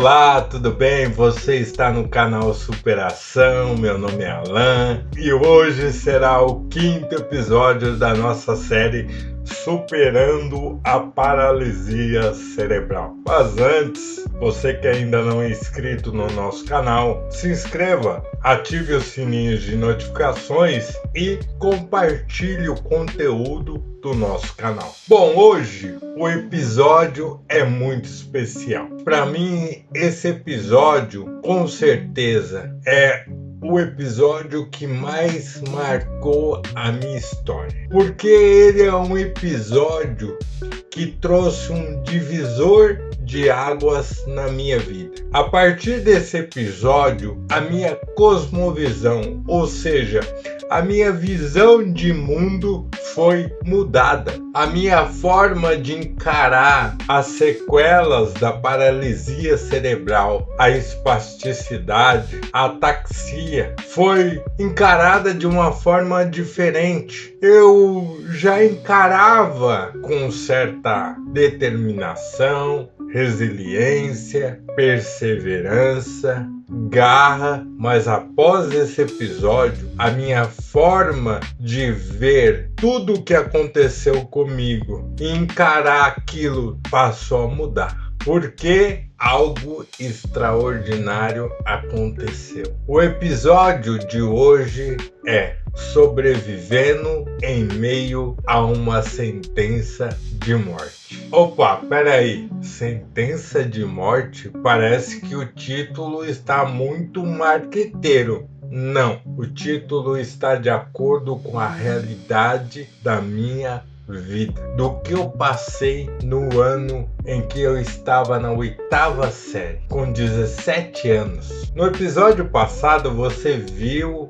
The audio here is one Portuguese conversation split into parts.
Olá, tudo bem? Você está no canal Superação, meu nome é Alan e hoje será o 5º episódio da nossa série Superando a Paralisia Cerebral. Mas antes, você que ainda não é inscrito no nosso canal, se inscreva, ative os sininhos de notificações e compartilhe o conteúdo do nosso canal. Bom, hoje o episódio é muito especial. Para mim, esse episódio com certeza é o episódio que mais marcou a minha história, porque ele é um episódio que trouxe um divisor de águas na minha vida. A partir desse episódio, a minha cosmovisão, ou seja, a minha visão de mundo foi mudada. A minha forma de encarar as sequelas da paralisia cerebral, a espasticidade, a ataxia, foi encarada de uma forma diferente. Eu já encarava com certa determinação, resiliência, perseverança, garra, mas após esse episódio, a minha forma de ver tudo o que aconteceu comigo e encarar aquilo passou a mudar. Porque algo extraordinário aconteceu. O episódio de hoje é sobrevivendo em meio a uma sentença de morte. Opa, peraí, sentença de morte? Parece que o título está muito marqueteiro. Não, o título está de acordo com a realidade da minha vida, do que eu passei no ano em que eu estava na 8ª série, com 17 anos. No episódio passado você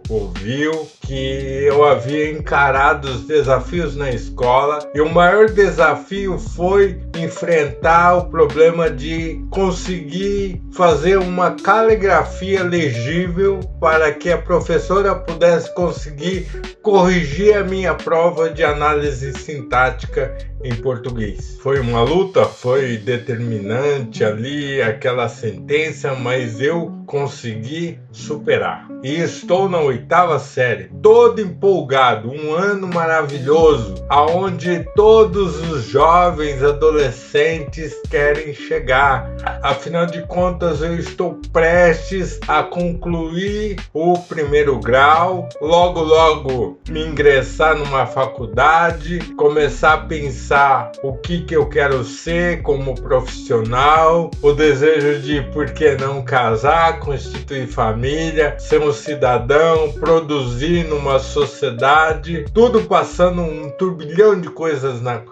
ouviu que eu havia encarado os desafios na escola e o maior desafio foi enfrentar o problema de conseguir fazer uma caligrafia legível para que a professora pudesse conseguir corrigir a minha prova de análise sintática em português. Foi uma luta, foi determinante ali aquela sentença, mas eu consegui superar. E estou na 8ª série, todo empolgado, um ano maravilhoso, aonde todos os jovens adolescentes querem chegar. Afinal de contas, eu estou prestes a concluir o 1º grau, logo me ingressar numa faculdade, começar a pensar o que eu quero ser como profissional, o desejo de, por que não, casar, constituir família, ser um cidadão, produzir numa sociedade, tudo passando um turbilhão de coisas na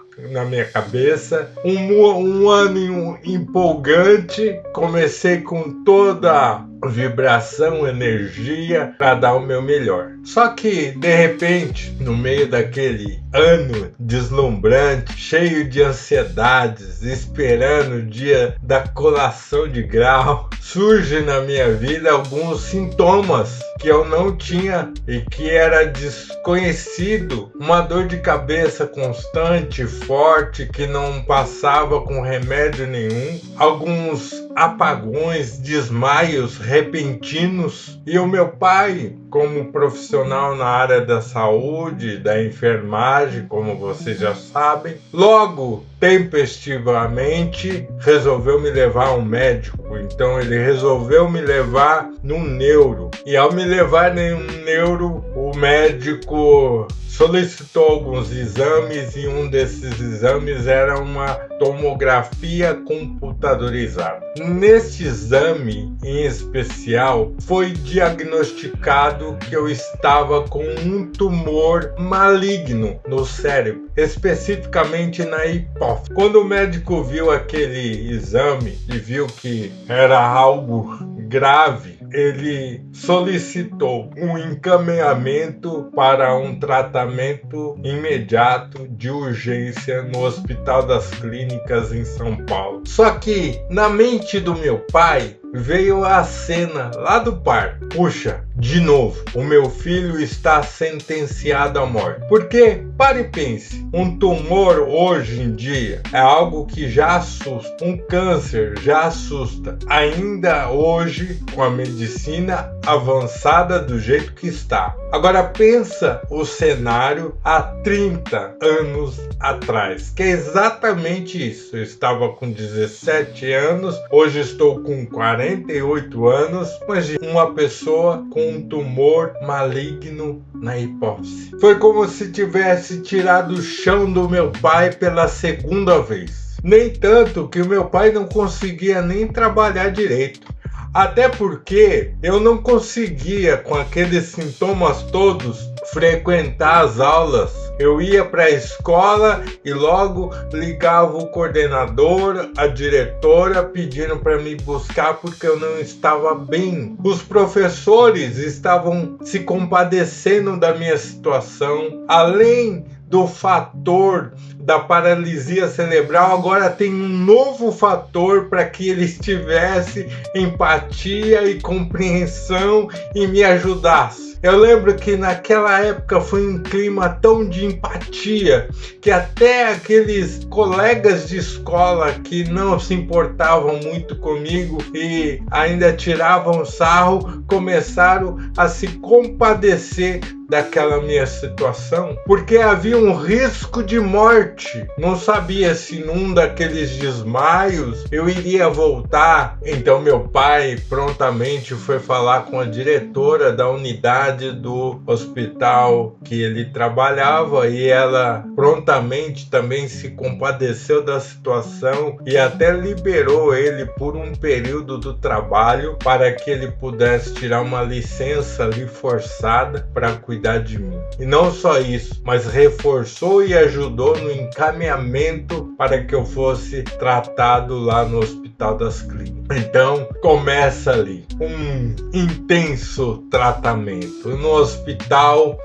minha cabeça. Um ano empolgante, comecei com toda vibração, energia para dar o meu melhor. Só que, de repente, no meio daquele ano deslumbrante, cheio de ansiedades, esperando o dia da colação de grau, surge na minha vida alguns sintomas que eu não tinha e que era desconhecido. Uma dor de cabeça constante, forte, que não passava com remédio nenhum, alguns apagões, desmaios repentinos, e o meu pai, como profissional na área da saúde, da enfermagem, como vocês já sabem, logo, tempestivamente, resolveu me levar a um médico. Então ele resolveu me levar num neuro, e ao me levar em um neuro, o médico solicitou alguns exames e um desses exames era uma tomografia computadorizada. Neste exame em especial foi diagnosticado que eu estava com um tumor maligno no cérebro, especificamente na hipófise. Quando o médico viu aquele exame e viu que era algo grave, ele solicitou um encaminhamento para um tratamento imediato de urgência no Hospital das Clínicas em São Paulo. Só que na mente do meu pai, veio a cena lá do parque. Puxa, de novo, o meu filho está sentenciado à morte. Porque, pare e pense, um tumor hoje em dia é algo que já assusta. Um câncer já assusta. Ainda hoje, com a medicina avançada do jeito que está. Agora pensa o cenário há 30 anos atrás, que é exatamente isso. Eu estava com 17 anos, hoje estou com 48 anos, mas uma pessoa com um tumor maligno na hipófise. Foi como se tivesse tirado o chão do meu pai pela segunda vez. Nem tanto que o meu pai não conseguia nem trabalhar direito. Até porque eu não conseguia, com aqueles sintomas todos, frequentar as aulas. Eu ia para a escola e logo ligava o coordenador, a diretora, pedindo para me buscar porque eu não estava bem. Os professores estavam se compadecendo da minha situação. Além do fator da paralisia cerebral, agora tem um novo fator para que ele tivesse empatia e compreensão e me ajudasse. Eu lembro que naquela época foi um clima tão de empatia que até aqueles colegas de escola que não se importavam muito comigo e ainda tiravam sarro começaram a se compadecer daquela minha situação, porque havia um risco de morte. Não sabia se num daqueles desmaios eu iria voltar. Então meu pai prontamente foi falar com a diretora da unidade do hospital que ele trabalhava e ela prontamente também se compadeceu da situação e até liberou ele por um período do trabalho para que ele pudesse tirar uma licença ali forçada para cuidar de mim. E não só isso, mas reforçou e ajudou no encaminhamento para que eu fosse tratado lá no Hospital das Clínicas. Então, começa ali um intenso tratamento. No Hospital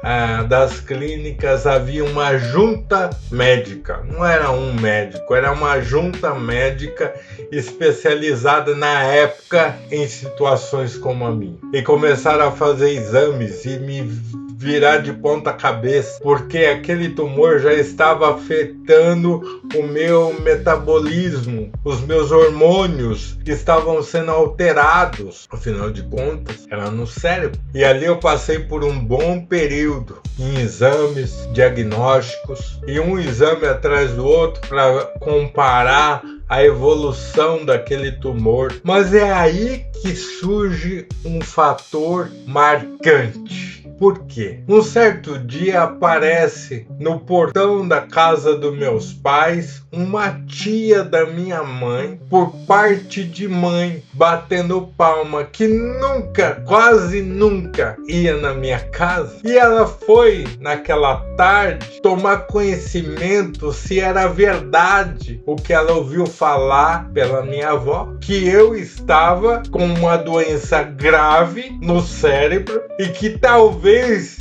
das Clínicas havia uma junta médica. Não era um médico, era uma junta médica especializada na época em situações como a minha. E começaram a fazer exames e me virar de ponta cabeça, porque aquele tumor já estava afetando o meu metabolismo, os meus hormônios estavam sendo alterados. Afinal de contas, era no cérebro. E ali eu passei por um bom período em exames, diagnósticos, e um exame atrás do outro para comparar a evolução daquele tumor. Mas é aí que surge um fator marcante. Por quê? Um certo dia aparece no portão da casa dos meus pais uma tia da minha mãe, por parte de mãe, batendo palma, que nunca, quase nunca ia na minha casa. E ela foi, naquela tarde, tomar conhecimento se era verdade o que ela ouviu falar pela minha avó, que eu estava com uma doença grave no cérebro e que talvez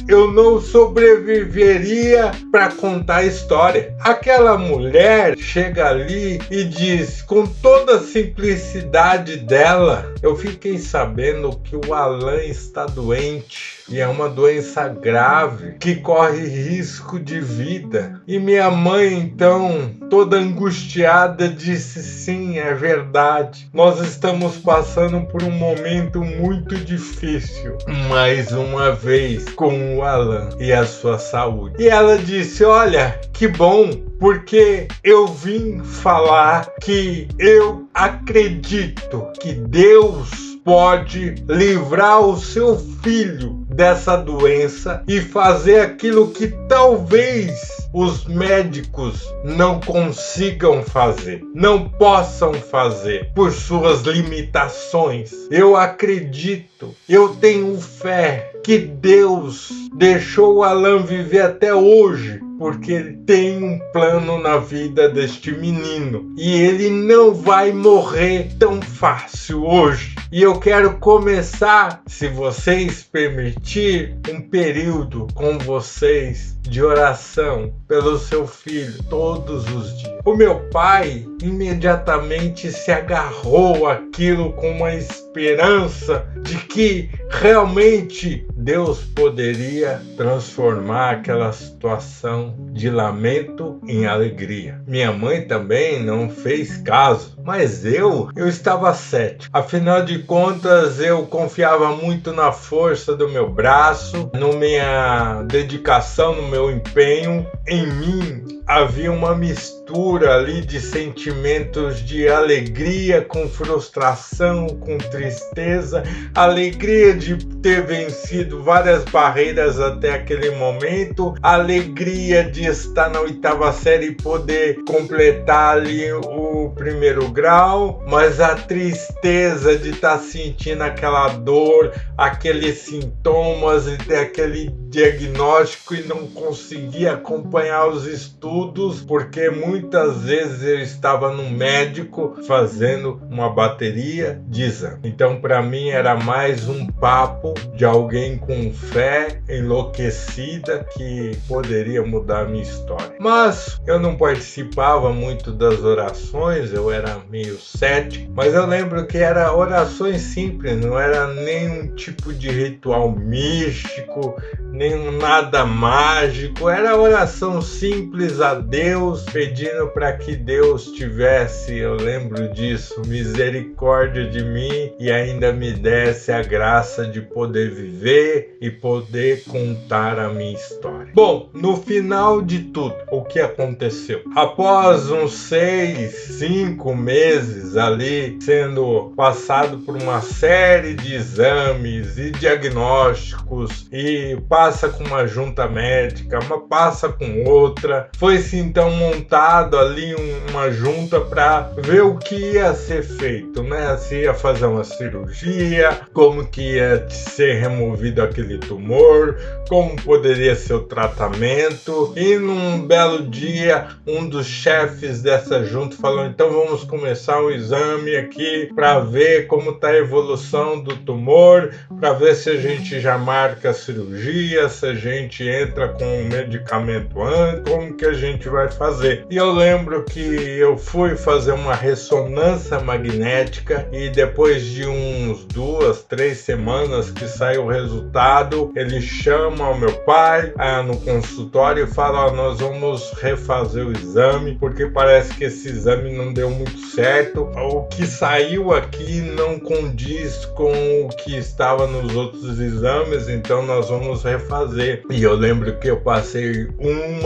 eu não sobreviveria para contar a história. Aquela mulher chega ali e diz, com toda a simplicidade dela, eu fiquei sabendo que o Alan está doente e é uma doença grave que corre risco de vida. E minha mãe, então, toda angustiada, disse, sim, é verdade. Nós estamos passando por um momento muito difícil, mais uma vez, com o Alan e a sua saúde. E ela disse, olha, que bom, porque eu vim falar que eu acredito que Deus pode livrar o seu filho dessa doença e fazer aquilo que talvez os médicos não consigam fazer, não possam fazer por suas limitações. Eu acredito, eu tenho fé que Deus deixou o Alan viver até hoje, porque ele tem um plano na vida deste menino e ele não vai morrer tão fácil hoje. E eu quero começar, se vocês permitir, um período com vocês de oração pelo seu filho todos os dias. o meu pai imediatamente se agarrou àquilo com uma esperança de que realmente Deus poderia transformar aquela situação de lamento em alegria. Minha mãe também não fez caso, mas eu estava cético. Afinal de contas, eu confiava muito na força do meu braço, na minha dedicação, no meu empenho. Em mim havia uma mistura ali de sentimentos de alegria com frustração, com tristeza, alegria de ter vencido várias barreiras até aquele momento, alegria de estar na 8ª série e poder completar ali o 1º grau, mas a tristeza de estar sentindo aquela dor, aqueles sintomas e ter aquele diagnóstico e não conseguir acompanhar os estudos, porque muitas vezes eu estava no médico fazendo uma bateria de exame. Então, para mim, era mais um papo de alguém com fé enlouquecida que poderia mudar a minha história. Mas eu não participava muito das orações, eu era meio cético, mas eu lembro que era orações simples, não era nenhum tipo de ritual místico, nem nada mágico, era oração simples a Deus, pedindo para que Deus tivesse, eu lembro disso, misericórdia de mim e ainda me desse a graça de poder viver e poder contar a minha história. Bom, no final de tudo, o que aconteceu? Após uns 5 meses ali sendo passado por uma série de exames e diagnósticos e passa com uma junta médica, passa com outra, foi-se então montado ali uma junta para ver o que ia ser feito, né? Se ia fazer uma cirurgia, como que ia ser removido aquele tumor, como poderia ser o tratamento. E num belo dia, um dos chefes dessa junta falou: então vamos começar o exame aqui para ver como está a evolução do tumor, para ver se a gente já marca a cirurgia, se a gente entra com o medicamento antes, como que a gente vai fazer. E eu lembro que eu fui fazer uma ressonância magnética e depois de uns 2, 3 semanas que saiu o resultado, ele chama o meu pai no consultório e fala: nós vamos refazer o exame, porque parece que esse exame não deu muito certo. O que saiu aqui não condiz com o que estava nos outros exames, então nós vamos refazer. E eu lembro que eu passei 1,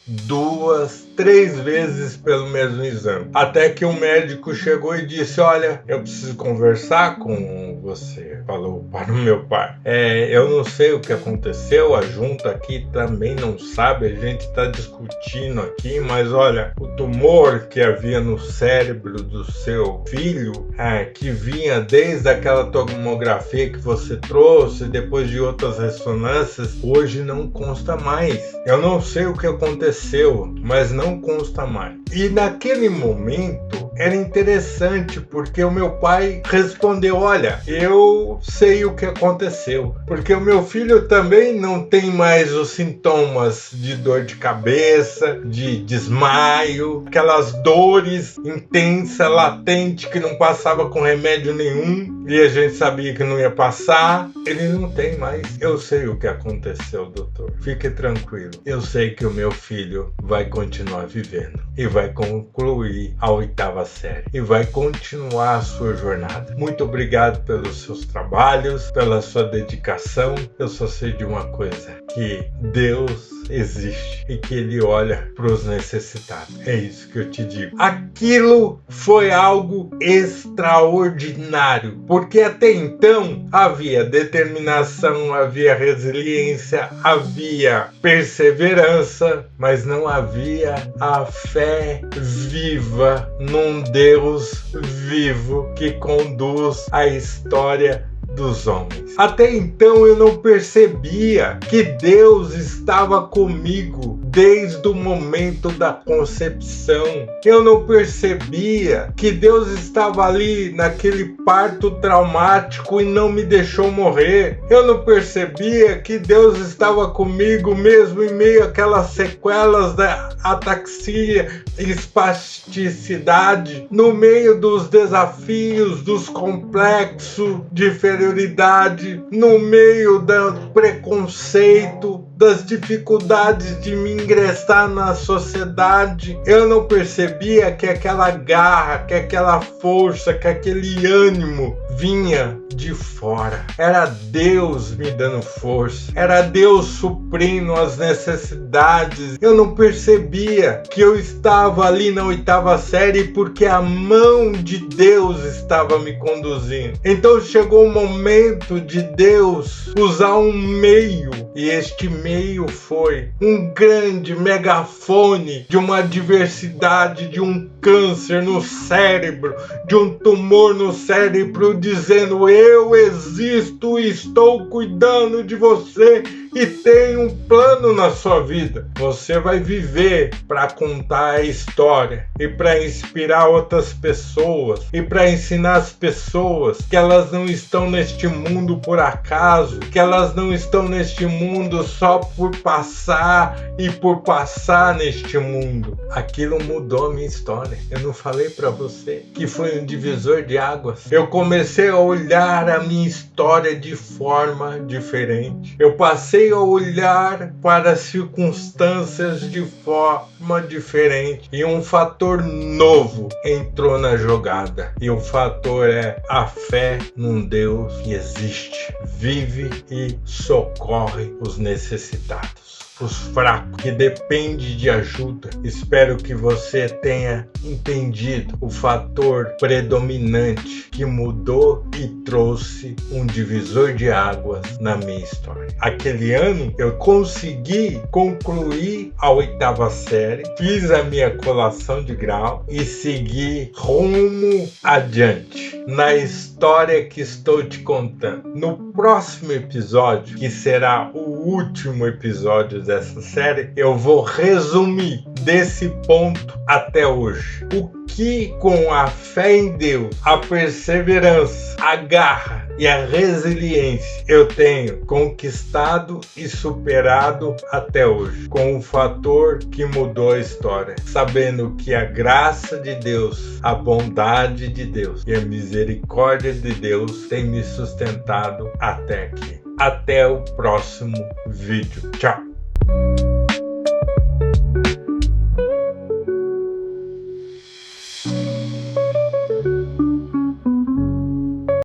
2, 3 vezes pelo mesmo exame, até que o médico chegou e disse: olha, eu preciso conversar com você, falou para o meu pai. Eu não sei o que aconteceu, a junta aqui também não sabe, a gente está discutindo aqui, mas olha, o tumor que havia no cérebro do seu filho, que vinha desde aquela tomografia que você trouxe, depois de outras ressonâncias, hoje não consta mais. Eu não sei o que aconteceu, mas não consta mais. E naquele momento era interessante, porque o meu pai respondeu: olha, eu sei o que aconteceu, porque o meu filho também não tem mais os sintomas de dor de cabeça, de desmaio, aquelas dores intensas, latentes, que não passava com remédio nenhum, e a gente sabia que não ia passar. Ele não tem mais. Eu sei o que aconteceu, doutor. Fique tranquilo. Eu sei que o meu filho vai continuar vivendo e vai concluir a 8ª série e vai continuar a sua jornada. Muito obrigado pelos seus trabalhos, pela sua dedicação. Eu só sei de uma coisa, que Deus existe e que Ele olha para os necessitados. É isso que eu te digo. Aquilo foi algo extraordinário, porque até então havia determinação, havia resiliência, havia perseverança, mas não havia a fé viva num Deus vivo que conduz a história dos homens. Até então eu não percebia que Deus estava comigo desde o momento da concepção. Eu não percebia que Deus estava ali naquele parto traumático e não me deixou morrer. Eu não percebia que Deus estava comigo mesmo em meio àquelas sequelas da ataxia e espasticidade, no meio dos desafios, dos complexos de inferioridade, no meio do preconceito, das dificuldades de me ingressar na sociedade. Eu não percebia que aquela garra, que aquela força, que aquele ânimo vinha de fora. Era Deus me dando força, era Deus suprindo as necessidades. Eu não percebia que eu estava ali na 8ª série porque a mão de Deus estava me conduzindo. Então chegou o momento de Deus usar um meio, e este meio foi um grande megafone de uma diversidade, de um câncer no cérebro, de um tumor no cérebro, dizendo: eu existo e estou cuidando de você e tenho um plano na sua vida. Você vai viver para contar a história e para inspirar outras pessoas e para ensinar as pessoas que elas não estão neste mundo por acaso, que elas não estão neste mundo só por passar e por passar neste mundo. Aquilo mudou a minha história. Eu não falei para você que foi um divisor de águas. Eu comecei a olhar a minha história de forma diferente. Eu passei a olhar para as circunstâncias de forma diferente. E um fator novo entrou na jogada. E o fator é a fé num Deus que existe, vive e socorre os necessitados, os fracos, que dependem de ajuda. Espero que você tenha entendido o fator predominante que mudou e trouxe um divisor de águas na minha história. Aquele ano eu consegui concluir a 8ª série, fiz a minha colação de grau e segui rumo adiante na história que estou te contando. No próximo episódio, que será o último episódio dessa série, eu vou resumir desse ponto até hoje. O que, com a fé em Deus, a perseverança, a garra e a resiliência, eu tenho conquistado e superado até hoje, com o fator que mudou a história, sabendo que a graça de Deus, a bondade de Deus e a misericórdia de Deus tem me sustentado até aqui. Até o próximo vídeo. Tchau!